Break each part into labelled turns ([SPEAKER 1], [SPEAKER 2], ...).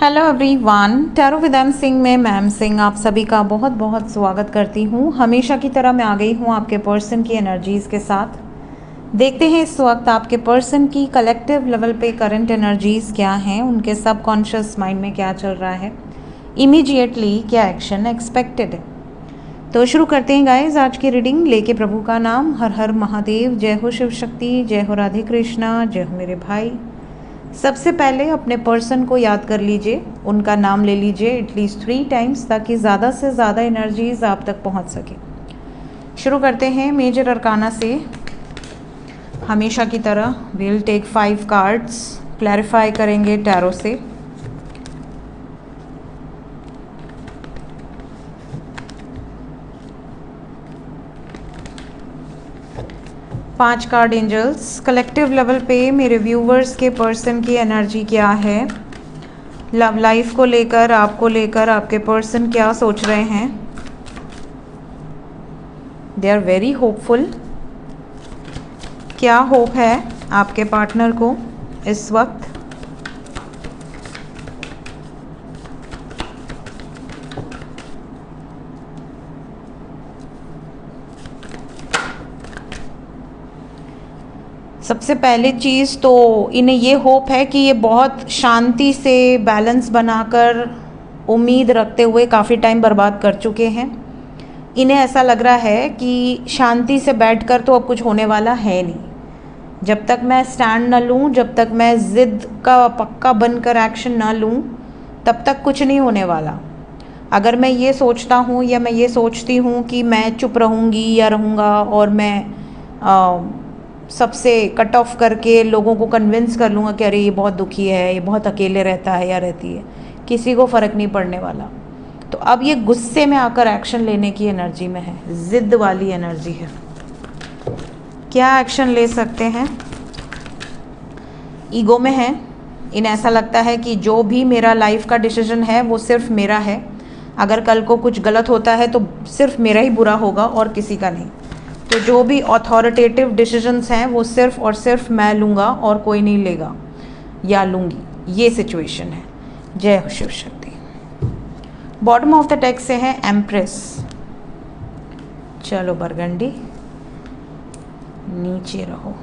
[SPEAKER 1] Hello everyone, tarot with M Singh में ma'am Singh आप सभी का बहुत बहुत स्वागत करती हूँ। हमेशा की तरह मैं आ गई हूँ आपके पर्सन की एनर्जीज़ के साथ। देखते हैं इस वक्त आपके पर्सन की कलेक्टिव लेवल पे करंट एनर्जीज़ क्या हैं, उनके सबकॉन्शियस माइंड में क्या चल रहा है, इमीडिएटली क्या एक्शन एक्सपेक्टेड है। तो शुरू करते हैं गाइज आज की रीडिंग लेके प्रभु का नाम। हर हर महादेव, जय हो शिव शक्ति, जय हो राधे कृष्णा, जय हो मेरे भाई। सबसे पहले अपने पर्सन को याद कर लीजिए, उनका नाम ले लीजिए एटलीस्ट 3 टाइम्स ताकि ज़्यादा से ज़्यादा एनर्जीज आप तक पहुंच सके। शुरू करते हैं मेजर अरकाना से। हमेशा की तरह विल टेक 5 कार्ड्स, क्लैरिफाई करेंगे टैरो से। पांच कार्ड एंजल्स। कलेक्टिव लेवल पे मेरे व्यूवर्स के पर्सन की एनर्जी क्या है, लव लाइफ को लेकर, आपको लेकर आपके पर्सन क्या सोच रहे हैं। They are very hopeful. क्या होप है आपके पार्टनर को इस वक्त। सबसे पहली चीज़ तो इन्हें ये होप है कि ये बहुत शांति से बैलेंस बनाकर उम्मीद रखते हुए काफ़ी टाइम बर्बाद कर चुके हैं। इन्हें ऐसा लग रहा है कि शांति से बैठकर तो अब कुछ होने वाला है नहीं। जब तक मैं स्टैंड न लूँ, जब तक मैं ज़िद का पक्का बनकर एक्शन न लूँ, तब तक कुछ नहीं होने वाला। अगर मैं ये सोचता हूँ या मैं ये सोचती हूँ कि मैं चुप रहूँगी या रहूँगा और मैं सबसे कट ऑफ करके लोगों को कन्विंस कर लूँगा कि अरे ये बहुत दुखी है, ये बहुत अकेले रहता है या रहती है, किसी को फ़र्क नहीं पड़ने वाला। तो अब ये गुस्से में आकर एक्शन लेने की एनर्जी में है, ज़िद वाली एनर्जी है। क्या एक्शन ले सकते हैं? ईगो में है। इन्हें ऐसा लगता है कि जो भी मेरा लाइफ का डिसीजन है वो सिर्फ मेरा है। अगर कल को कुछ गलत होता है तो सिर्फ मेरा ही बुरा होगा और किसी का नहीं। तो जो भी अथॉरिटेटिव डिसीजंस हैं वो सिर्फ और सिर्फ मैं लूँगा और कोई नहीं लेगा या लूँगी, ये सिचुएशन है। जय हो Shiv Shakti. Bottom of the text से है एम्प्रेस। चलो बरगंडी नीचे रहो।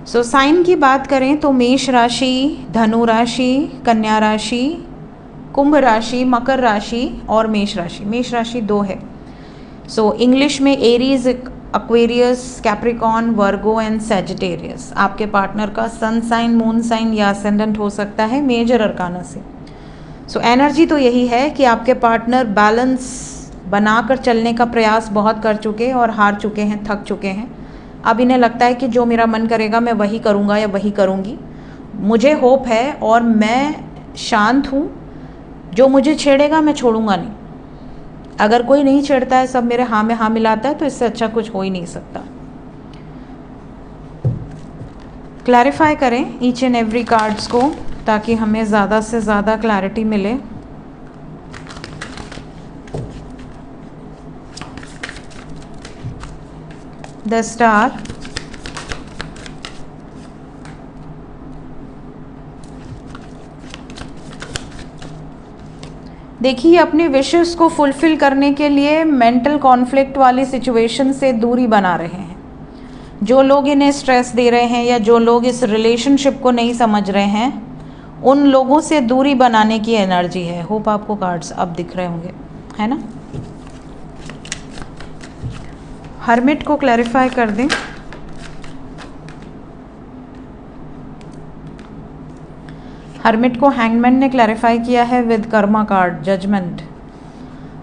[SPEAKER 1] सो साइन की बात करें तो मेष राशि, धनु राशि, कन्या राशि, कुंभ राशि, मकर राशि और मेष राशि। मेष राशि 2 है। सो इंग्लिश में Aries, Aquarius, Capricorn, Virgo and Sagittarius आपके पार्टनर का सन साइन, मून साइन या असेंडेंट हो सकता है मेजर अरकाना से। सो एनर्जी तो यही है कि आपके पार्टनर बैलेंस बनाकर चलने का प्रयास बहुत कर चुके और हार चुके हैं, थक चुके हैं। अब इन्हें लगता है कि जो मेरा मन करेगा मैं वही करूँगा या वही करूँगी। मुझे होप है और मैं शांत हूँ। जो मुझे छेड़ेगा मैं छोड़ूंगा नहीं। अगर कोई नहीं छेड़ता है, सब मेरे हाँ में हाँ मिलाता है, तो इससे अच्छा कुछ हो ही नहीं सकता। क्लैरिफाई करें ईच एंड एवरी कार्ड्स को ताकि हमें ज़्यादा से ज़्यादा क्लैरिटी मिले। द स्टार, देखिए अपने विशेस को फुलफिल करने के लिए मेंटल कॉन्फ्लिक्ट वाली सिचुएशन से दूरी बना रहे हैं। जो लोग इन्हें स्ट्रेस दे रहे हैं या जो लोग इस रिलेशनशिप को नहीं समझ रहे हैं, उन लोगों से दूरी बनाने की एनर्जी है। होप आपको कार्ड्स अब दिख रहे होंगे, है ना। हर्मिट को क्लैरिफाई कर दें। हर्मिट को हैंगमैन ने क्लैरिफाई किया है विद कर्मा कार्ड, जजमेंट।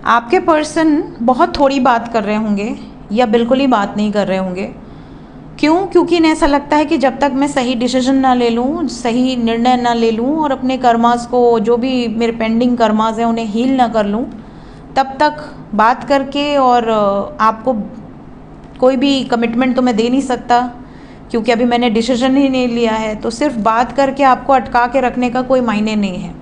[SPEAKER 1] आपके पर्सन बहुत थोड़ी बात कर रहे होंगे या बिल्कुल ही बात नहीं कर रहे होंगे। क्यों? क्योंकि इन्हें ऐसा लगता है कि जब तक मैं सही डिसीजन ना ले लूँ, सही निर्णय ना ले लूँ और अपने कर्मास को, जो भी मेरे पेंडिंग कर्मास हैं उन्हें हील ना कर लूँ, तब तक बात करके और आपको कोई भी कमिटमेंट तो मैं दे नहीं सकता क्योंकि अभी मैंने डिसीजन ही नहीं लिया है। तो सिर्फ बात करके आपको अटका के रखने का कोई मायने नहीं है।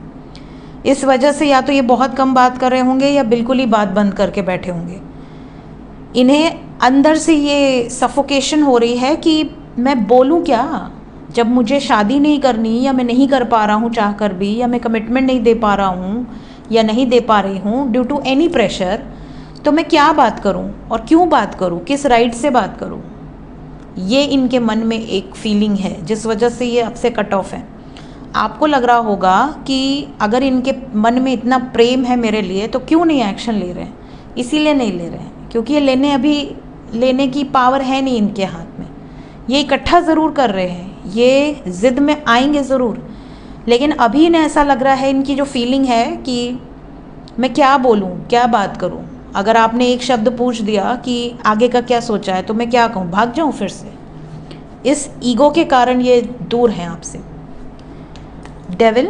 [SPEAKER 1] इस वजह से या तो ये बहुत कम बात कर रहे होंगे या बिल्कुल ही बात बंद करके बैठे होंगे। इन्हें अंदर से ये सफोकेशन हो रही है कि मैं बोलूँ क्या, जब मुझे शादी नहीं करनी या मैं नहीं कर पा रहा हूँ चाह कर भी, या मैं कमिटमेंट नहीं दे पा रहा हूँ या नहीं दे पा रही हूँ ड्यू टू एनी प्रेशर, तो मैं क्या बात करूँ और क्यों बात करूँ, किस राइट से बात करूँ। ये इनके मन में एक फीलिंग है जिस वजह से ये आपसे कट ऑफ है। आपको लग रहा होगा कि अगर इनके मन में इतना प्रेम है मेरे लिए तो क्यों नहीं एक्शन ले रहे हैं। इसीलिए नहीं ले रहे हैं क्योंकि ये लेने की पावर है नहीं इनके हाथ में। ये इकट्ठा ज़रूर कर रहे हैं, ये ज़िद में आएंगे ज़रूर, लेकिन अभी इन्हें ऐसा लग रहा है, इनकी जो फीलिंग है कि मैं क्या बोलूँ, क्या बात करूँ। अगर आपने एक शब्द पूछ दिया कि आगे का क्या सोचा है तो मैं क्या कहूँ, भाग जाऊँ फिर से। इस ईगो के कारण ये दूर हैं आपसे। डेविल,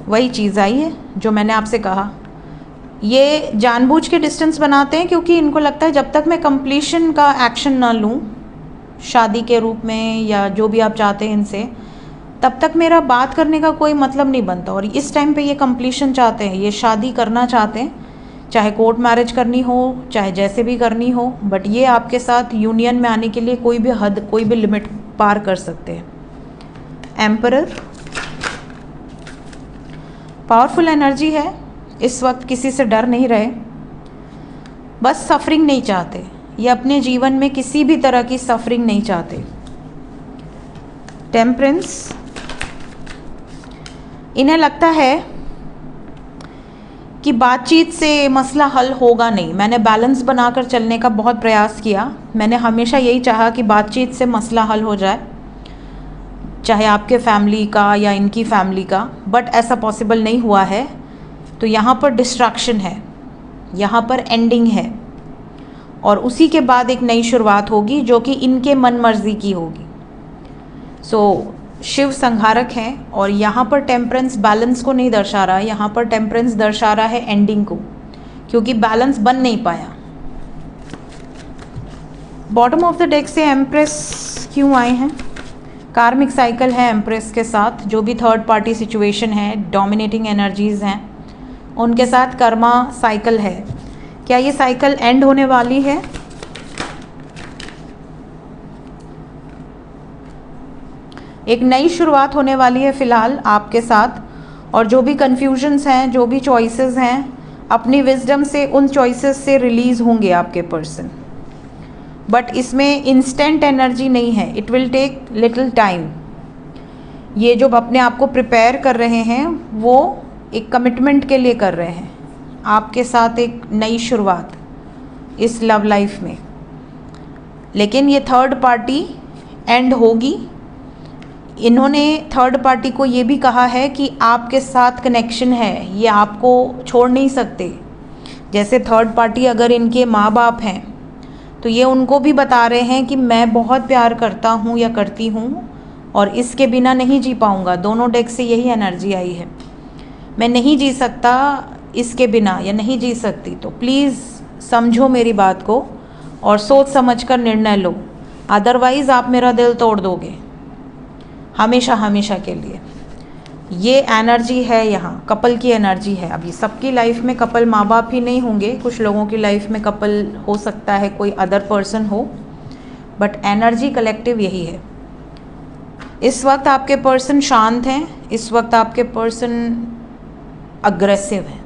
[SPEAKER 1] वही चीज़ आई है जो मैंने आपसे कहा। ये जानबूझ के डिस्टेंस बनाते हैं क्योंकि इनको लगता है जब तक मैं कंप्लीशन का एक्शन ना लूँ शादी के रूप में या जो भी आप चाहते हैं इनसे, तब तक मेरा बात करने का कोई मतलब नहीं बनता। और इस टाइम पे ये कंप्लीशन चाहते हैं, ये शादी करना चाहते हैं, चाहे कोर्ट मैरिज करनी हो चाहे जैसे भी करनी हो, बट ये आपके साथ यूनियन में आने के लिए कोई भी हद, कोई भी लिमिट पार कर सकते हैं। एम्परर, पावरफुल एनर्जी है। इस वक्त किसी से डर नहीं रहे, बस सफरिंग नहीं चाहते। ये अपने जीवन में किसी भी तरह की सफरिंग नहीं चाहते। टेम्परेंस, इन्हें लगता है कि बातचीत से मसला हल होगा नहीं। मैंने बैलेंस बनाकर चलने का बहुत प्रयास किया, मैंने हमेशा यही चाहा कि बातचीत से मसला हल हो जाए, चाहे आपके फैमिली का या इनकी फैमिली का, बट ऐसा पॉसिबल नहीं हुआ है। तो यहाँ पर डिस्ट्रैक्शन है, यहाँ पर एंडिंग है, और उसी के बाद एक नई शुरुआत होगी जो कि इनके मन मर्जी की होगी। सो शिव संहारक हैं, और यहाँ पर टेम्परेंस बैलेंस को नहीं दर्शा रहा है, यहाँ पर टेम्परेंस दर्शा रहा है एंडिंग को, क्योंकि बैलेंस बन नहीं पाया। बॉटम ऑफ द डेक से एम्प्रेस क्यों आए हैं? कार्मिक साइकिल है एम्प्रेस के साथ, जो भी थर्ड पार्टी सिचुएशन है, डोमिनेटिंग एनर्जीज हैं, उनके साथ कर्मा साइकिल है। क्या ये साइकिल एंड होने वाली है? एक नई शुरुआत होने वाली है फ़िलहाल आपके साथ, और जो भी कन्फ्यूजन्स हैं, जो भी चॉइसेस हैं, अपनी विजडम से उन चॉइसेस से रिलीज़ होंगे आपके पर्सन। बट इसमें इंस्टेंट एनर्जी नहीं है, it will take little time. ये जो अपने आप को प्रिपेयर कर रहे हैं वो एक कमिटमेंट के लिए कर रहे हैं, आपके साथ एक नई शुरुआत इस लव लाइफ में। लेकिन ये थर्ड पार्टी एंड होगी। इन्होंने थर्ड पार्टी को ये भी कहा है कि आपके साथ कनेक्शन है, ये आपको छोड़ नहीं सकते। जैसे थर्ड पार्टी अगर इनके माँ बाप हैं तो ये उनको भी बता रहे हैं कि मैं बहुत प्यार करता हूँ या करती हूँ और इसके बिना नहीं जी पाऊँगा। दोनों डेक से यही एनर्जी आई है, मैं नहीं जी सकता इसके बिना या नहीं जी सकती। तो प्लीज़ समझो मेरी बात को और सोच समझ कर निर्णय लो, अदरवाइज़ आप मेरा दिल तोड़ दोगे हमेशा हमेशा के लिए। ये एनर्जी है, यहाँ कपल की एनर्जी है। अभी सबकी लाइफ में कपल माँ बाप ही नहीं होंगे, कुछ लोगों की लाइफ में कपल हो सकता है, कोई अदर पर्सन हो, बट एनर्जी कलेक्टिव यही है। इस वक्त आपके पर्सन शांत हैं, इस वक्त आपके पर्सन अग्रेसिव हैं,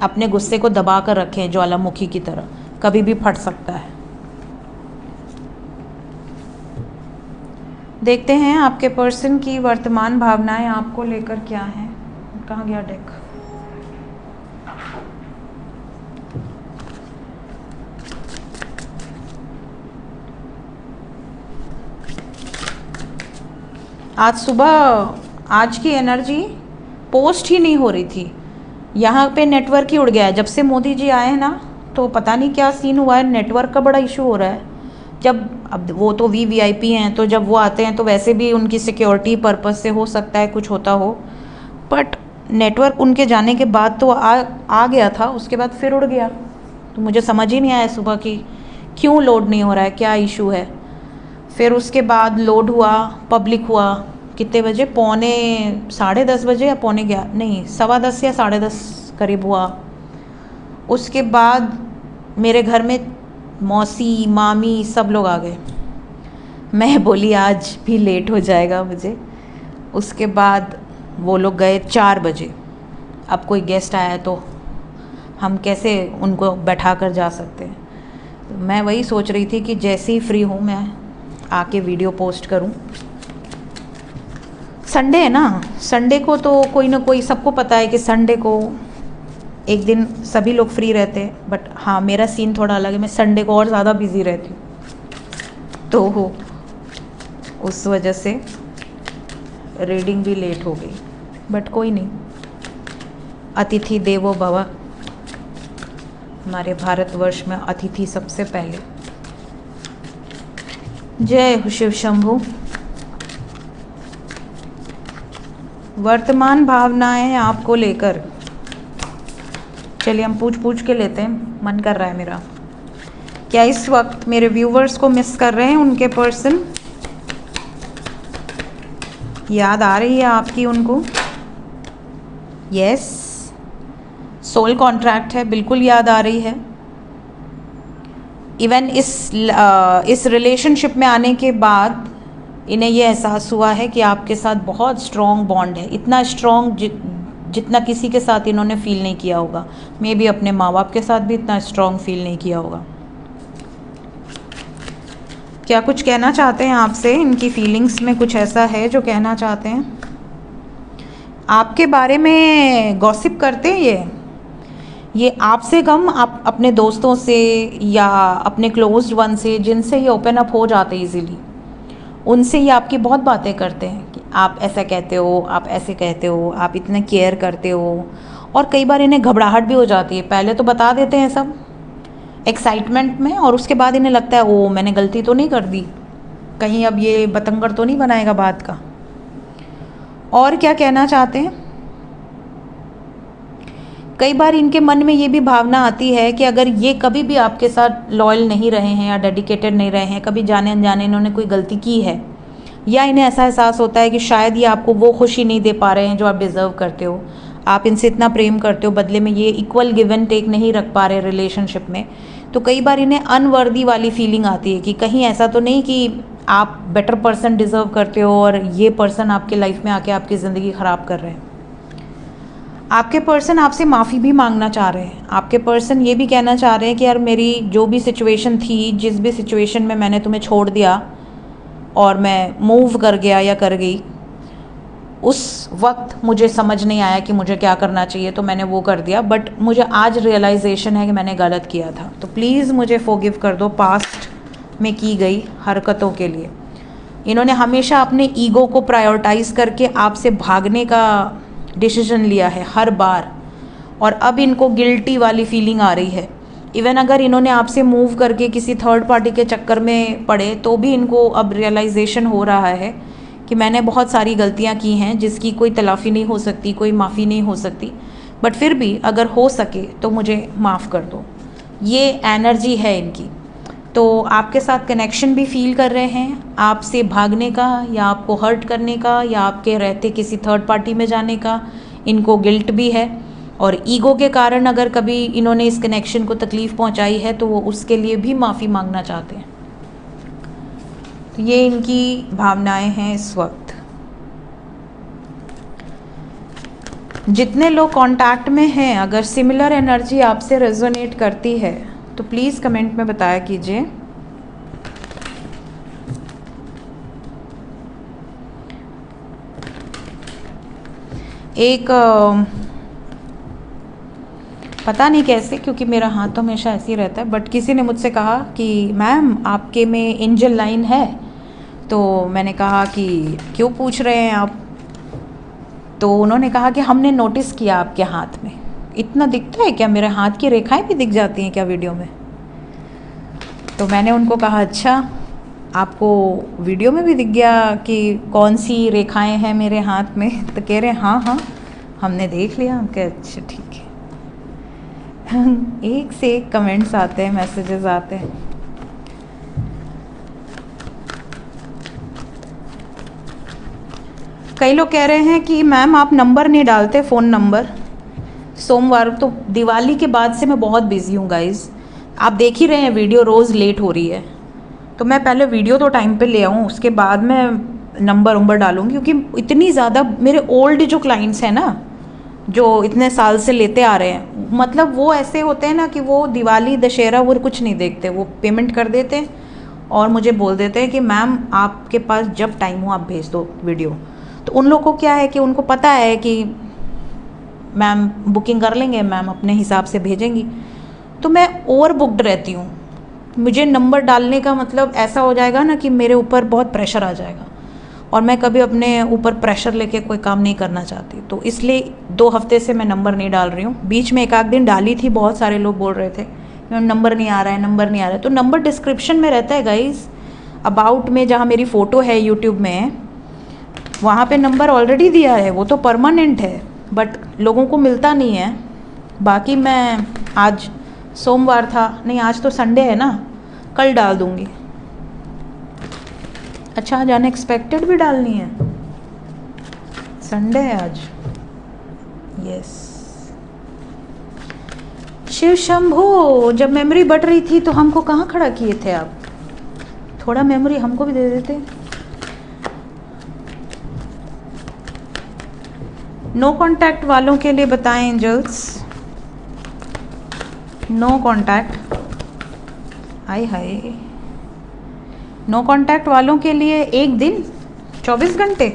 [SPEAKER 1] अपने गुस्से को दबा कर रखें ज्वालामुखी की तरह, कभी भी फट सकता है। देखते हैं आपके पर्सन की वर्तमान भावनाएं आपको लेकर क्या हैं। कहाँ गया डेक? आज सुबह आज की एनर्जी पोस्ट ही नहीं हो रही थी, यहाँ पे नेटवर्क ही उड़ गया है। जब से मोदी जी आए हैं ना, तो पता नहीं क्या सीन हुआ है, नेटवर्क का बड़ा इशू हो रहा है। जब अब वो तो वीवीआईपी हैं, तो जब वो आते हैं तो वैसे भी उनकी सिक्योरिटी पर्पस से हो सकता है कुछ होता हो, बट नेटवर्क उनके जाने के बाद तो आ गया था, उसके बाद फिर उड़ गया। तो मुझे समझ ही नहीं आया सुबह कि क्यों लोड नहीं हो रहा है, क्या इशू है। फिर उसके बाद लोड हुआ, पब्लिक हुआ, कितने बजे, 10:30 बजे या 11:15, नहीं 10:15 या 10:30 करीब हुआ। उसके बाद मेरे घर में मौसी मामी सब लोग आ गए, मैं बोली आज भी लेट हो जाएगा मुझे। उसके बाद वो लोग गए 4 बजे। अब कोई गेस्ट आया तो हम कैसे उनको बैठा कर जा सकते हैं। तो मैं वही सोच रही थी कि जैसे ही फ्री हूँ मैं आके वीडियो पोस्ट करूँ। संडे है ना, संडे को तो कोई ना कोई, सबको पता है कि संडे को एक दिन सभी लोग फ्री रहते हैं, बट हाँ मेरा सीन थोड़ा अलग है, मैं संडे को और ज़्यादा बिज़ी रहती हूँ, तो उस वजह से रीडिंग भी लेट हो गई। बट कोई नहीं, अतिथि देवो भव, हमारे भारतवर्ष में अतिथि सबसे पहले। जय हो शिव शंभु। वर्तमान भावनाएं आपको लेकर, चलिए हम पूछ के लेते हैं, मन कर रहा है मेरा। क्या इस वक्त मेरे व्यूवर्स को मिस कर रहे हैं उनके पर्सन? याद आ रही है आपकी उनको? यस, सोल कॉन्ट्रैक्ट है, बिल्कुल याद आ रही है। इवन इस रिलेशनशिप में आने के बाद इन्हें ये एहसास हुआ है कि आपके साथ बहुत स्ट्रॉन्ग बॉन्ड है, इतना स्ट्रॉन्ग जितना किसी के साथ इन्होंने फील नहीं किया होगा। मे बी अपने माँ बाप के साथ भी इतना स्ट्रॉन्ग फील नहीं किया होगा। क्या कुछ कहना चाहते हैं आपसे? इनकी फीलिंग्स में कुछ ऐसा है जो कहना चाहते हैं आपके बारे में? गॉसिप करते हैं ये आपसे कम आप अपने दोस्तों से या अपने क्लोज्ड वन से, जिनसे ये ओपन अप हो जाते इजीली, उनसे ये आपकी बहुत बातें करते हैं कि आप ऐसा कहते हो, आप ऐसे कहते हो, आप इतना केयर करते हो। और कई बार इन्हें घबराहट भी हो जाती है। पहले तो बता देते हैं सब एक्साइटमेंट में, और उसके बाद इन्हें लगता है ओ मैंने गलती तो नहीं कर दी, कहीं अब ये बतंगड़ तो नहीं बनाएगा बात का। और क्या कहना चाहते हैं? कई बार इनके मन में ये भी भावना आती है कि अगर ये कभी भी आपके साथ लॉयल नहीं रहे हैं या डेडिकेटेड नहीं रहे हैं, कभी जाने अनजाने इन्होंने कोई गलती की है, या इन्हें ऐसा एहसास होता है कि शायद ये आपको वो खुशी नहीं दे पा रहे हैं जो आप डिज़र्व करते हो, आप इनसे इतना प्रेम करते हो, बदले में ये इक्वल गिव एंड टेक नहीं रख पा रहे रिलेशनशिप में, तो कई बार इन्हें अनवर्दी वाली फीलिंग आती है कि कहीं ऐसा तो नहीं कि आप बेटर पर्सन डिज़र्व करते हो और ये पर्सन आपके लाइफ में आके आपकी ज़िंदगी ख़राब कर रहे हैं। आपके पर्सन आपसे माफ़ी भी मांगना चाह रहे हैं। आपके पर्सन ये भी कहना चाह रहे हैं कि यार मेरी जो भी सिचुएशन थी, जिस भी सिचुएशन में मैंने तुम्हें छोड़ दिया और मैं मूव कर गया या कर गई, उस वक्त मुझे समझ नहीं आया कि मुझे क्या करना चाहिए, तो मैंने वो कर दिया, बट मुझे आज रियलाइजेशन है कि मैंने गलत किया था, तो प्लीज़ मुझे फॉरगिव कर दो पास्ट में की गई हरकतों के लिए। इन्होंने हमेशा अपने ईगो को प्रायोरिटाइज़ करके आपसे भागने का डिसीजन लिया है हर बार, और अब इनको गिल्टी वाली फीलिंग आ रही है। इवन अगर इन्होंने आपसे मूव करके किसी थर्ड पार्टी के चक्कर में पड़े तो भी इनको अब रियलाइजेशन हो रहा है कि मैंने बहुत सारी गलतियां की हैं जिसकी कोई तलाफ़ी नहीं हो सकती, कोई माफ़ी नहीं हो सकती, बट फिर भी अगर हो सके तो मुझे माफ़ कर दो। ये एनर्जी है इनकी। तो आपके साथ कनेक्शन भी फील कर रहे हैं, आपसे भागने का या आपको हर्ट करने का या आपके रहते किसी थर्ड पार्टी में जाने का इनको गिल्ट भी है, और ईगो के कारण अगर कभी इन्होंने इस कनेक्शन को तकलीफ़ पहुंचाई है तो वो उसके लिए भी माफ़ी मांगना चाहते हैं। तो ये इनकी भावनाएं हैं इस वक्त। जितने लोग कांटेक्ट में हैं, अगर सिमिलर एनर्जी आपसे रेजोनेट करती है तो प्लीज़ कमेंट में बताया कीजिए। एक पता नहीं कैसे, क्योंकि मेरा हाथ तो हमेशा ऐसे ही रहता है, बट किसी ने मुझसे कहा कि मैम आपके में एंजल लाइन है, तो मैंने कहा कि क्यों पूछ रहे हैं आप? तो उन्होंने कहा कि हमने नोटिस किया आपके हाथ में। इतना दिखता है क्या? मेरे हाथ की रेखाएं भी दिख जाती हैं क्या वीडियो में? तो मैंने उनको कहा अच्छा आपको वीडियो में भी दिख गया कि कौन सी रेखाएं हैं मेरे हाथ में? तो कह रहे हैं हाँ हाँ हमने देख लिया। हम कहे अच्छा ठीक है। एक से एक कमेंट्स आते हैं, मैसेजेस आते हैं। कई लोग कह रहे हैं कि मैम आप नंबर नहीं डालते, फ़ोन नंबर। सोमवार तो दिवाली के बाद से मैं बहुत बिज़ी हूँ गाइज़, आप देख ही रहे हैं वीडियो रोज़ लेट हो रही है। तो मैं पहले वीडियो तो टाइम पे ले आऊँ, उसके बाद मैं नंबर वंबर डालूँगी, क्योंकि इतनी ज़्यादा मेरे ओल्ड जो क्लाइंट्स हैं ना, जो इतने साल से लेते आ रहे हैं, मतलब वो ऐसे होते हैं ना कि वो दिवाली दशहरा वो कुछ नहीं देखते, वो पेमेंट कर देते हैं और मुझे बोल देते हैं कि मैम आपके पास जब टाइम हो आप भेज दो वीडियो। तो उन लोगों को क्या है कि उनको पता है कि मैम बुकिंग कर लेंगे, मैम अपने हिसाब से भेजेंगी, तो मैं ओवर बुकड रहती हूँ। मुझे नंबर डालने का मतलब ऐसा हो जाएगा ना कि मेरे ऊपर बहुत प्रेशर आ जाएगा, और मैं कभी अपने ऊपर प्रेशर लेके कोई काम नहीं करना चाहती। तो इसलिए 2 हफ्ते से मैं नंबर नहीं डाल रही हूँ। बीच में एक आध दिन डाली थी, बहुत सारे लोग बोल रहे थे मैम नंबर नहीं आ रहा है, नंबर नहीं आ रहा है। तो नंबर डिस्क्रिप्शन में रहता है गाइस, अबाउट में जहाँ मेरी फ़ोटो है यूट्यूब में, वहाँ पे नंबर ऑलरेडी दिया है, वो तो परमानेंट है, बट लोगों को मिलता नहीं है। बाकी मैं आज सोमवार था, नहीं आज तो संडे है ना, कल डाल दूँगी। अच्छा आज अनएक्सपेक्टेड भी डालनी है, संडे है आज। यस शिव शंभो, जब मेमोरी बढ़ रही थी तो हमको कहाँ खड़ा किए थे आप? थोड़ा मेमोरी हमको भी दे देते। नो कांटेक्ट वालों के लिए बताएं एंजल्स, नो कांटेक्ट, हाय हाय, नो कांटेक्ट वालों के लिए 1 दिन 24 घंटे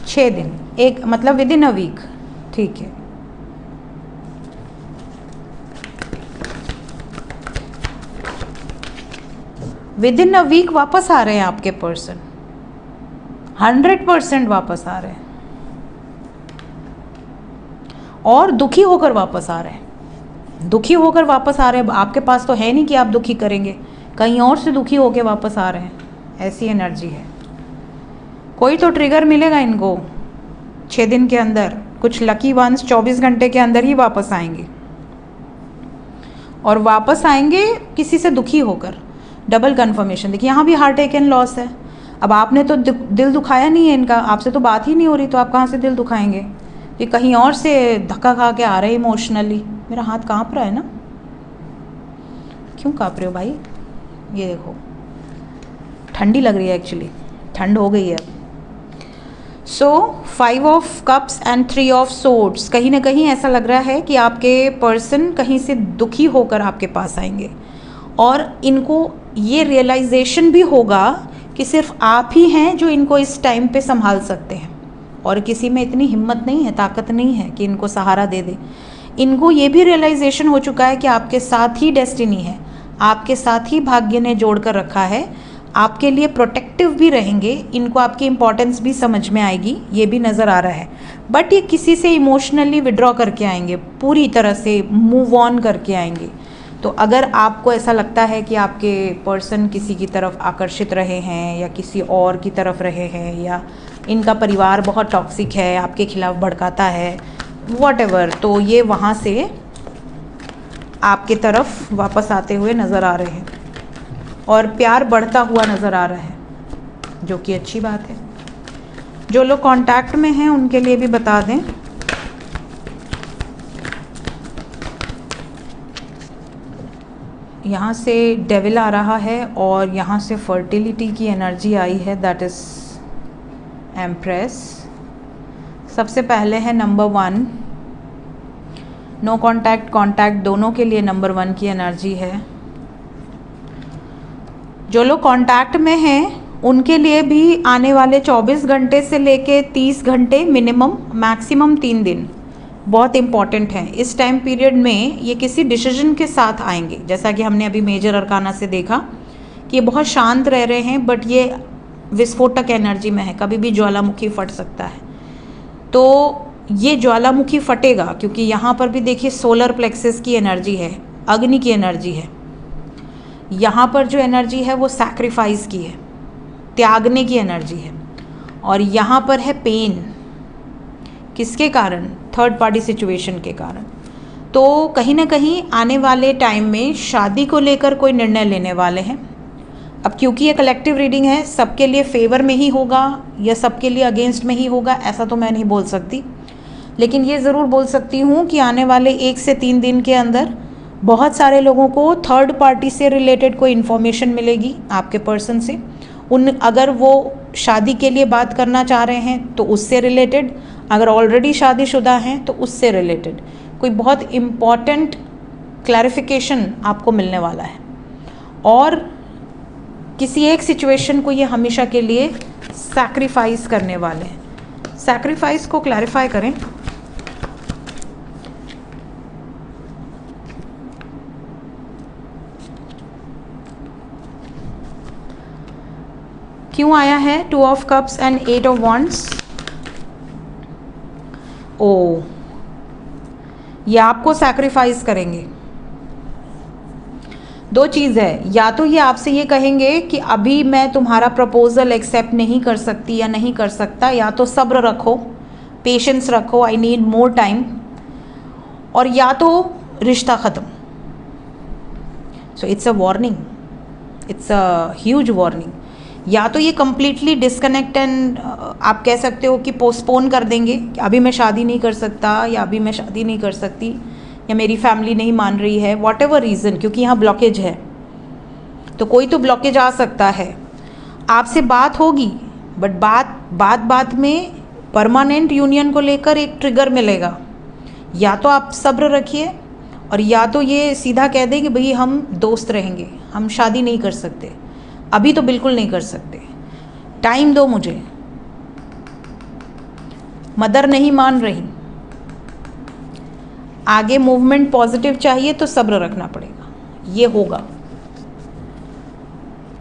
[SPEAKER 1] 6 दिन, एक मतलब विद इन अ वीक, ठीक है। विद इन अ वीक वापस आ रहे हैं आपके पर्सन, 100% वापस आ रहे हैं, और दुखी होकर वापस आ रहे हैं। दुखी होकर वापस आ रहे हैं, आपके पास तो है नहीं कि आप दुखी करेंगे, कहीं और से दुखी होकर वापस आ रहे हैं, ऐसी एनर्जी है। कोई तो ट्रिगर मिलेगा इनको 6 दिन के अंदर, कुछ लकी वंस 24 घंटे के अंदर ही वापस आएंगे, और वापस आएंगे किसी से दुखी होकर। डबल कन्फर्मेशन देखिए, यहाँ भी हार्ट अटैक एंड लॉस है। अब आपने तो दिल दुखाया नहीं है इनका, आपसे तो बात ही नहीं हो रही, तो आप कहाँ से दिल दुखाएंगे? ये कहीं और से धक्का खा के आ रहे हैं इमोशनली। मेरा हाथ काँप रहा है ना, क्यों काँप रहे हो भाई? ये देखो ठंडी लग रही है, एक्चुअली ठंड हो गई है। सो 5 of cups and 3 of swords, कहीं ना कहीं ऐसा लग रहा है कि आपके पर्सन कहीं से दुखी होकर आपके पास आएंगे, और इनको ये रियलाइजेशन भी होगा कि सिर्फ आप ही हैं जो इनको इस टाइम पे संभाल सकते हैं, और किसी में इतनी हिम्मत नहीं है, ताकत नहीं है कि इनको सहारा दे दे। इनको ये भी रियलाइजेशन हो चुका है कि आपके साथ ही डेस्टिनी है, आपके साथ ही भाग्य ने जोड़ कर रखा है, आपके लिए प्रोटेक्टिव भी रहेंगे, इनको आपकी इम्पोर्टेंस भी समझ में आएगी, ये भी नज़र आ रहा है। बट ये किसी से इमोशनली विड्रॉ करके आएंगे, पूरी तरह से मूव ऑन करके आएंगे। तो अगर आपको ऐसा लगता है कि आपके पर्सन किसी की तरफ आकर्षित रहे हैं, या किसी और की तरफ रहे हैं, या इनका परिवार बहुत टॉक्सिक है, आपके खिलाफ भड़काता है, व्हाटएवर, तो ये वहाँ से आपके तरफ वापस आते हुए नज़र आ रहे हैं, और प्यार बढ़ता हुआ नज़र आ रहा है, जो कि अच्छी बात है। जो लोग कांटेक्ट में हैं उनके लिए भी बता दें, यहाँ से डेविल आ रहा है, और यहाँ से फर्टिलिटी की एनर्जी आई है, दैट इज़ एम्प्रेस। सबसे पहले है नंबर 1, नो कांटेक्ट कांटेक्ट दोनों के लिए नंबर 1 की एनर्जी है। जो लोग कांटेक्ट में हैं उनके लिए भी आने वाले 24 घंटे से लेके 30 घंटे मिनिमम, मैक्सिमम 3 दिन बहुत इम्पॉर्टेंट हैं। इस टाइम पीरियड में ये किसी डिसीजन के साथ आएंगे, जैसा कि हमने अभी मेजर अरकाना से देखा कि ये बहुत शांत रह रहे हैं, बट ये विस्फोटक एनर्जी में है, कभी भी ज्वालामुखी फट सकता है। तो ये ज्वालामुखी फटेगा, क्योंकि यहाँ पर भी देखिए सोलर प्लेक्सस की एनर्जी है, अग्नि की एनर्जी है। यहाँ पर जो एनर्जी है वो सैक्रिफाइस की है, त्यागने की एनर्जी है, और यहाँ पर है पेन, किसके कारण? थर्ड पार्टी सिचुएशन के कारण। तो कहीं ना कहीं आने वाले टाइम में शादी को लेकर कोई निर्णय लेने वाले हैं। अब क्योंकि ये कलेक्टिव रीडिंग है, सबके लिए फेवर में ही होगा या सबके लिए अगेंस्ट में ही होगा, ऐसा तो मैं नहीं बोल सकती, लेकिन ये ज़रूर बोल सकती हूँ कि आने वाले 1 से 3 दिन के अंदर बहुत सारे लोगों को थर्ड पार्टी से रिलेटेड कोई इन्फॉर्मेशन मिलेगी आपके पर्सन से। अगर वो शादी के लिए बात करना चाह रहे हैं तो उससे रिलेटेड, अगर ऑलरेडी शादीशुदा हैं तो उससे रिलेटेड कोई बहुत इम्पॉर्टेंट क्लैरिफिकेशन आपको मिलने वाला है। और किसी एक सिचुएशन को ये हमेशा के लिए सैक्रिफाइस करने वाले हैं। सैक्रिफाइस को क्लैरिफाई करें। क्यों आया है 2 of cups and 8 of wands? ओ, ये आपको सैक्रिफाइस करेंगे। दो चीज़ है, या तो ये आपसे ये कहेंगे कि अभी मैं तुम्हारा प्रपोजल एक्सेप्ट नहीं कर सकती या नहीं कर सकता, या तो सब्र रखो, पेशेंस रखो, आई नीड मोर टाइम, और या तो रिश्ता ख़त्म। So it's a warning, it's a huge warning. या तो ये कम्प्लीटली डिस्कनेक्ट एंड आप कह सकते हो कि पोस्टपोन कर देंगे कि अभी मैं शादी नहीं कर सकता, या अभी मैं शादी नहीं कर सकती, या मेरी फैमिली नहीं मान रही है, वॉट एवर रीज़न, क्योंकि यहाँ ब्लॉकेज है। तो कोई तो ब्लॉकेज आ सकता है। आपसे बात होगी, बट बात में परमानेंट यूनियन को लेकर एक ट्रिगर मिलेगा। या तो आप सब्र रखिए, और या तो ये सीधा कह दें कि भाई हम दोस्त रहेंगे, हम शादी नहीं कर सकते, अभी तो बिल्कुल नहीं कर सकते, टाइम दो मुझे, मदर नहीं मान रही, आगे मूवमेंट पॉजिटिव चाहिए तो सब्र रखना पड़ेगा, ये होगा।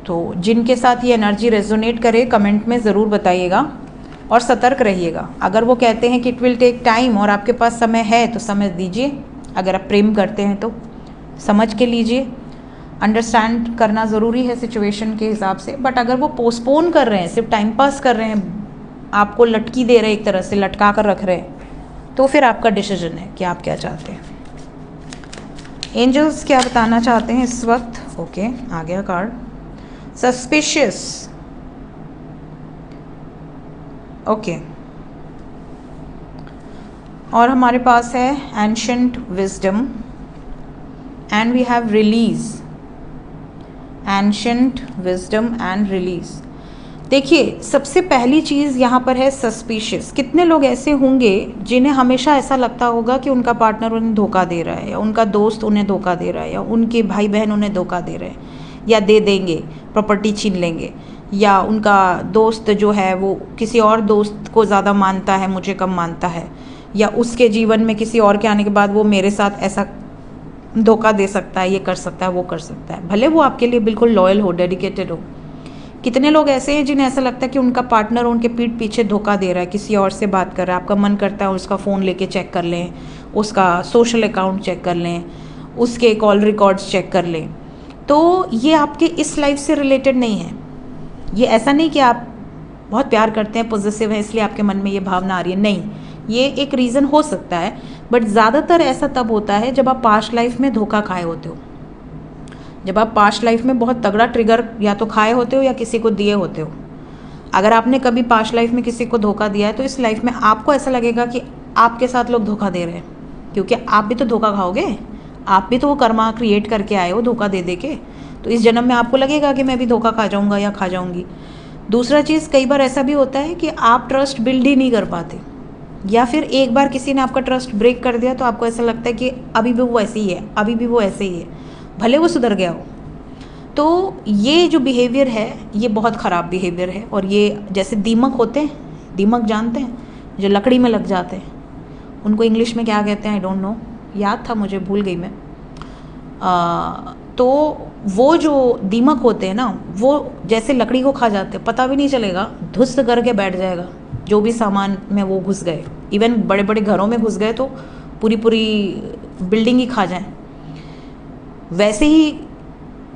[SPEAKER 1] तो जिनके साथ ये एनर्जी रेजोनेट करे कमेंट में ज़रूर बताइएगा, और सतर्क रहिएगा। अगर वो कहते हैं कि इट विल टेक टाइम और आपके पास समय है तो समय दीजिए। अगर आप प्रेम करते हैं तो समझ के लीजिए, अंडरस्टैंड करना ज़रूरी है सिचुएशन के हिसाब से। बट अगर वो पोस्टपोन कर रहे हैं, सिर्फ टाइम पास कर रहे हैं, आपको लटकी दे रहे हैं, एक तरह से लटका कर रख रहे हैं, तो फिर आपका डिसीजन है कि आप क्या चाहते हैं। एंजल्स क्या बताना चाहते हैं इस वक्त? ओके, आ गया कार्ड सस्पिशियस। ओके, और हमारे पास है ancient wisdom and we have release. Ancient wisdom and release. देखिए, सबसे पहली चीज़ यहाँ पर है सस्पिशियस। कितने लोग ऐसे होंगे जिन्हें हमेशा ऐसा लगता होगा कि उनका पार्टनर उन्हें धोखा दे रहा है, या उनका दोस्त उन्हें धोखा दे रहा है, या उनके भाई बहन उन्हें धोखा दे रहे हैं या दे देंगे, प्रॉपर्टी छीन लेंगे, या उनका दोस्त जो है वो किसी और दोस्त को ज़्यादा मानता है, मुझे कम मानता है, या उसके जीवन में किसी और के आने के बाद वो मेरे साथ ऐसा धोखा दे सकता है, ये कर सकता है, वो कर सकता है, भले वो आपके लिए बिल्कुल लॉयल हो, डेडिकेटेड हो। कितने लोग ऐसे हैं जिन्हें ऐसा लगता है कि उनका पार्टनर उनके पीठ पीछे धोखा दे रहा है, किसी और से बात कर रहा है। आपका मन करता है उसका फ़ोन लेके चेक कर लें, उसका सोशल अकाउंट चेक कर लें, उसके कॉल रिकॉर्ड्स चेक कर लें। तो ये आपके इस लाइफ से रिलेटेड नहीं है। ये ऐसा नहीं कि आप बहुत प्यार करते हैं, पॉजिटिव हैं, इसलिए आपके मन में ये भावना आ रही है, नहीं। ये एक रीज़न हो सकता है, बट ज़्यादातर ऐसा तब होता है जब आप पास्ट लाइफ में धोखा खाए होते हो, जब आप पास्ट लाइफ में बहुत तगड़ा ट्रिगर या तो खाए होते हो या किसी को दिए होते हो। अगर आपने कभी पास्ट लाइफ में किसी को धोखा दिया है तो इस लाइफ में आपको ऐसा लगेगा कि आपके साथ लोग धोखा दे रहे हैं, क्योंकि आप भी तो धोखा खाओगे, आप भी तो वो कर्मा क्रिएट करके आए हो धोखा दे दे के। तो इस जन्म में आपको लगेगा कि मैं भी धोखा खा जाऊँगा या खा जाऊँगी। दूसरा चीज़, कई बार ऐसा भी होता है कि आप ट्रस्ट बिल्ड ही नहीं कर पाते, या फिर एक बार किसी ने आपका ट्रस्ट ब्रेक कर दिया तो आपको ऐसा लगता है कि अभी भी वो ऐसे ही है, अभी भी वो ऐसे ही है, भले वो सुधर गया हो। तो ये जो बिहेवियर है ये बहुत ख़राब बिहेवियर है। और ये जैसे दीमक होते हैं, दीमक जानते हैं जो लकड़ी में लग जाते हैं, उनको इंग्लिश में क्या कहते हैं आई डोंट नो, याद था मुझे, भूल गई मैं। तो वो जो दीमक होते हैं ना, वो जैसे लकड़ी को खा जाते हैं, पता भी नहीं चलेगा, धुस करके बैठ जाएगा जो भी सामान में वो घुस गए। इवन बड़े बड़े घरों में घुस गए तो पूरी पूरी बिल्डिंग ही खा जाए। वैसे ही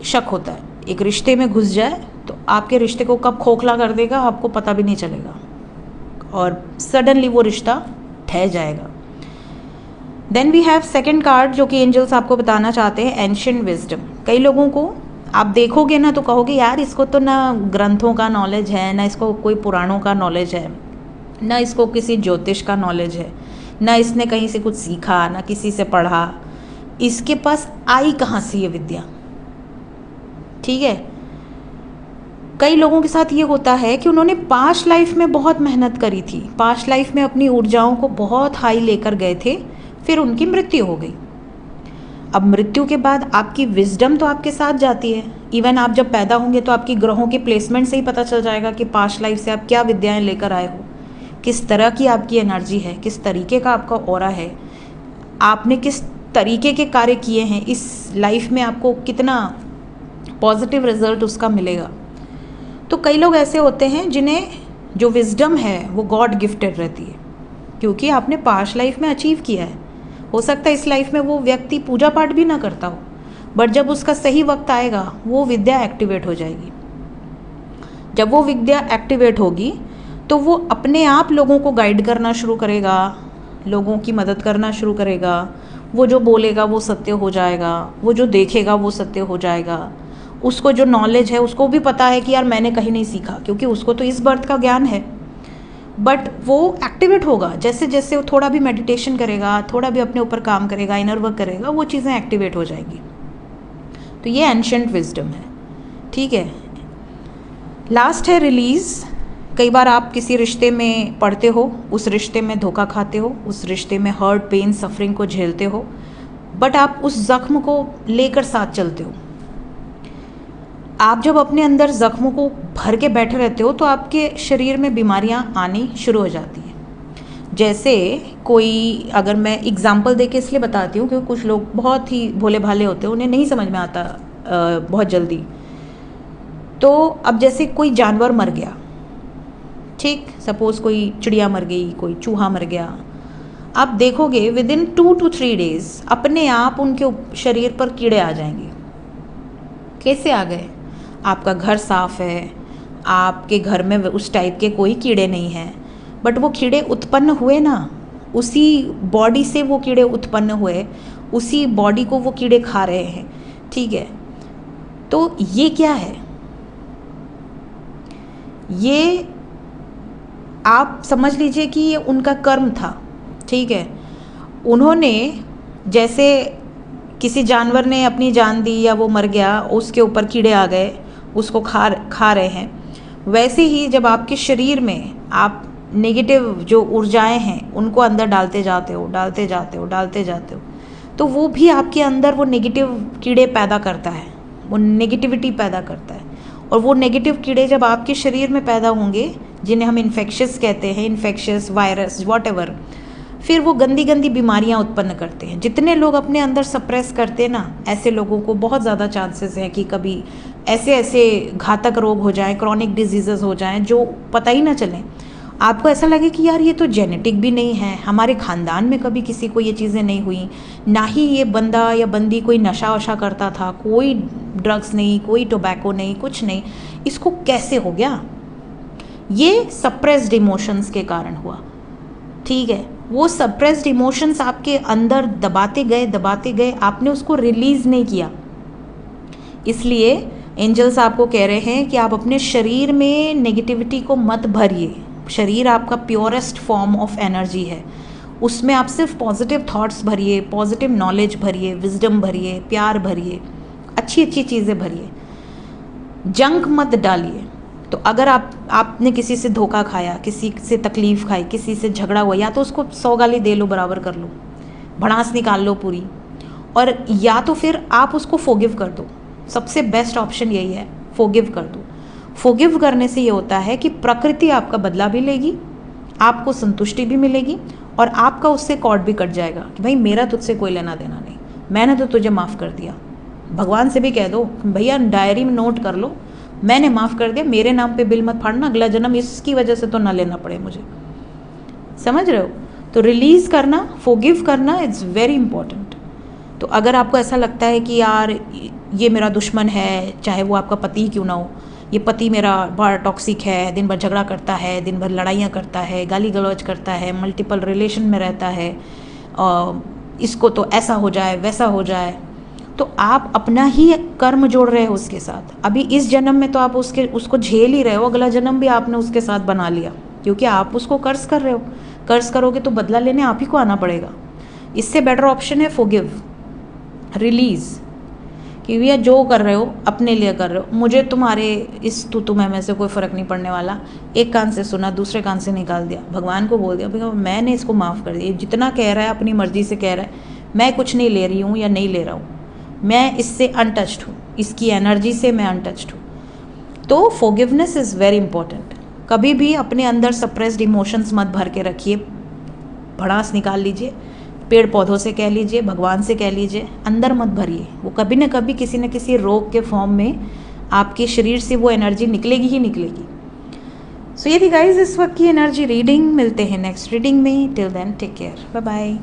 [SPEAKER 1] शक होता है, एक रिश्ते में घुस जाए तो आपके रिश्ते को कब खोखला कर देगा आपको पता भी नहीं चलेगा, और सडनली वो रिश्ता ठह जाएगा। Then we have second card जो कि एंजल्स आपको बताना चाहते हैं, एंशिएंट विजडम। कई लोगों को आप देखोगे ना तो कहोगे यार इसको तो ना ग्रंथों का नॉलेज है, ना इसको कोई पुराणों का नॉलेज है, ना इसको किसी ज्योतिष का नॉलेज है, ना इसने कहीं से कुछ सीखा, ना किसी से पढ़ा, इसके पास आई कहाँ से ये विद्या? ठीक है, कई लोगों के साथ ये होता है कि उन्होंने पास्ट लाइफ में बहुत मेहनत करी थी, पास्ट लाइफ में अपनी ऊर्जाओं को बहुत हाई लेकर गए थे, फिर उनकी मृत्यु हो गई। अब मृत्यु के बाद आपकी विजडम तो आपके साथ जाती है। इवन आप जब पैदा होंगे तो आपकी ग्रहों के प्लेसमेंट से ही पता चल जाएगा कि पास्ट लाइफ से आप क्या विद्याएं लेकर आए हो, किस तरह की आपकी एनर्जी है, किस तरीके का आपका ऑरा है, आपने किस तरीके के कार्य किए हैं, इस लाइफ में आपको कितना पॉजिटिव रिजल्ट उसका मिलेगा। तो कई लोग ऐसे होते हैं जिन्हें जो विजडम है वो गॉड गिफ्टेड रहती है, क्योंकि आपने पास्ट लाइफ में अचीव किया है। हो सकता है इस लाइफ में वो व्यक्ति पूजा पाठ भी ना करता हो, बट जब उसका सही वक्त आएगा वो विद्या एक्टिवेट हो जाएगी। जब वो विद्या एक्टिवेट होगी तो वो अपने आप लोगों को गाइड करना शुरू करेगा, लोगों की मदद करना शुरू करेगा। वो जो बोलेगा वो सत्य हो जाएगा, वो जो देखेगा वो सत्य हो जाएगा। उसको जो नॉलेज है उसको भी पता है कि यार मैंने कहीं नहीं सीखा, क्योंकि उसको तो इस बर्थ का ज्ञान है, बट वो एक्टिवेट होगा जैसे जैसे वो थोड़ा भी मेडिटेशन करेगा, थोड़ा भी अपने ऊपर काम करेगा, इनर वर्क करेगा, वो चीज़ें एक्टिवेट हो जाएगी। तो ये एंशिएंट विजडम है। ठीक है, लास्ट है रिलीज़। कई बार आप किसी रिश्ते में पड़ते हो, उस रिश्ते में धोखा खाते हो, उस रिश्ते में हर्ट, पेन, सफरिंग को झेलते हो, बट आप उस जख्म को लेकर साथ चलते हो। आप जब अपने अंदर जख्मों को भर के बैठे रहते हो तो आपके शरीर में बीमारियां आनी शुरू हो जाती हैं। जैसे कोई, अगर मैं एग्जांपल देके इसलिए बताती हूँ क्योंकि कुछ लोग बहुत ही भोले भाले होते हैं, उन्हें नहीं समझ में आता बहुत जल्दी। तो अब जैसे कोई जानवर मर गया, ठीक, सपोज कोई चिड़िया मर गई, कोई चूहा मर गया, आप देखोगे विद इन 2 to 3 days अपने आप उनके शरीर पर कीड़े आ जाएंगे। कैसे आ गए? आपका घर साफ है, आपके घर में उस टाइप के कोई कीड़े नहीं हैं, बट वो कीड़े उत्पन्न हुए ना, उसी बॉडी से वो कीड़े उत्पन्न हुए, उसी बॉडी को वो कीड़े खा रहे हैं। ठीक है, तो ये क्या है? ये आप समझ लीजिए कि ये उनका कर्म था। ठीक है, उन्होंने, जैसे किसी जानवर ने अपनी जान दी या वो मर गया, उसके ऊपर कीड़े आ गए, उसको खा रहे हैं, वैसे ही जब आपके शरीर में आप नेगेटिव जो ऊर्जाएं हैं उनको अंदर डालते जाते हो, तो वो भी आपके अंदर वो नेगेटिव कीड़े पैदा करता है, वो नेगेटिविटी पैदा करता है। और वो नेगेटिव कीड़े जब आपके शरीर में पैदा होंगे, जिन्हें हम इन्फेक्शियस कहते हैं, इन्फेक्शियस, वायरस, वॉटएवर, फिर वो गंदी गंदी बीमारियां उत्पन्न करते हैं। जितने लोग अपने अंदर सप्रेस करते हैं ना, ऐसे लोगों को बहुत ज़्यादा चांसेस हैं कि कभी ऐसे ऐसे घातक रोग हो जाएं, क्रॉनिक डिजीज़ेस हो जाएं जो पता ही ना चलें। आपको ऐसा लगे कि यार ये तो जेनेटिक भी नहीं है, हमारे ख़ानदान में कभी किसी को ये चीज़ें नहीं हुई, ना ही ये बंदा या बंदी कोई नशा वशा करता था, कोई ड्रग्स नहीं, कोई टोबैको नहीं, कुछ नहीं, इसको कैसे हो गया? ये सप्रेस्ड इमोशंस के कारण हुआ। ठीक है, वो सप्रेस्ड इमोशंस आपके अंदर दबाते गए, आपने उसको रिलीज़ नहीं किया। इसलिए एंजल्स आपको कह रहे हैं कि आप अपने शरीर में नेगेटिविटी को मत भरिए। शरीर आपका प्योरेस्ट फॉर्म ऑफ एनर्जी है, उसमें आप सिर्फ पॉजिटिव थॉट्स भरिए, पॉजिटिव नॉलेज भरिए, विजडम भरिए, प्यार भरिए, अच्छी अच्छी चीज़ें भरिए, जंक मत डालिए। तो अगर आपने किसी से धोखा खाया, किसी से तकलीफ़ खाई, किसी से झगड़ा हुआ, या तो उसको 100 गाली दे लो, बराबर कर लो, भड़ास निकाल लो पूरी, और या तो फिर आप उसको फॉरगिव कर दो। सबसे बेस्ट ऑप्शन यही है, फॉरगिव कर दो। फॉरगिव करने से ये होता है कि प्रकृति आपका बदला भी लेगी, आपको संतुष्टि भी मिलेगी, और आपका उससे कॉर्ड भी कट जाएगा कि भाई मेरा तुझसे कोई लेना देना नहीं, मैंने तो तुझे माफ़ कर दिया। भगवान से भी कह दो, भैया डायरी में नोट कर लो, मैंने माफ़ कर दिया, मेरे नाम पे बिल मत फाड़ना, अगला जन्म इसकी वजह से तो ना लेना पड़े मुझे। समझ रहे हो? तो रिलीज़ करना, फॉरगिव करना, इट्स वेरी इंपॉर्टेंट। तो अगर आपको ऐसा लगता है कि यार ये मेरा दुश्मन है, चाहे वो आपका पति क्यों ना हो, ये पति मेरा बड़ा टॉक्सिक है, दिन भर झगड़ा करता है, दिन भर लड़ाइयाँ करता है, गाली गलौज करता है, मल्टीपल रिलेशन में रहता है, इसको तो ऐसा हो जाए, वैसा हो जाए, तो आप अपना ही कर्म जोड़ रहे हो उसके साथ। अभी इस जन्म में तो आप उसको झेल ही रहे हो, अगला जन्म भी आपने उसके साथ बना लिया, क्योंकि आप उसको कर्ज कर रहे हो। कर्ज करोगे तो बदला लेने आप ही को आना पड़ेगा। इससे बेटर ऑप्शन है फॉरगिव। रिलीज़ कि भैया जो कर रहे हो अपने लिए कर रहे हो, मुझे तुम्हारे इस तू मैं में से कोई फ़र्क नहीं पड़ने वाला। एक कान से सुना, दूसरे कान से निकाल दिया, भगवान को बोल दिया भैया मैंने इसको माफ़ कर दिया, जितना कह रहा है अपनी मर्ज़ी से कह रहा है, मैं कुछ नहीं ले रही हूँ या नहीं ले रहा हूँ, मैं इससे अनटच्ड हूँ, इसकी एनर्जी से मैं अनटच्ड हूँ। तो फॉरगिवनेस इज़ वेरी इंपॉर्टेंट। कभी भी अपने अंदर सप्रेस्ड इमोशंस मत भर के रखिए, भड़ास निकाल लीजिए, पेड़ पौधों से कह लीजिए, भगवान से कह लीजिए, अंदर मत भरिए। वो कभी न कभी किसी न किसी रोग के फॉर्म में आपके शरीर से वो एनर्जी निकलेगी ही निकलेगी। सो ये थी गाइस इस वक्त की एनर्जी रीडिंग। मिलते हैं नेक्स्ट रीडिंग में। Till then take care, bye bye.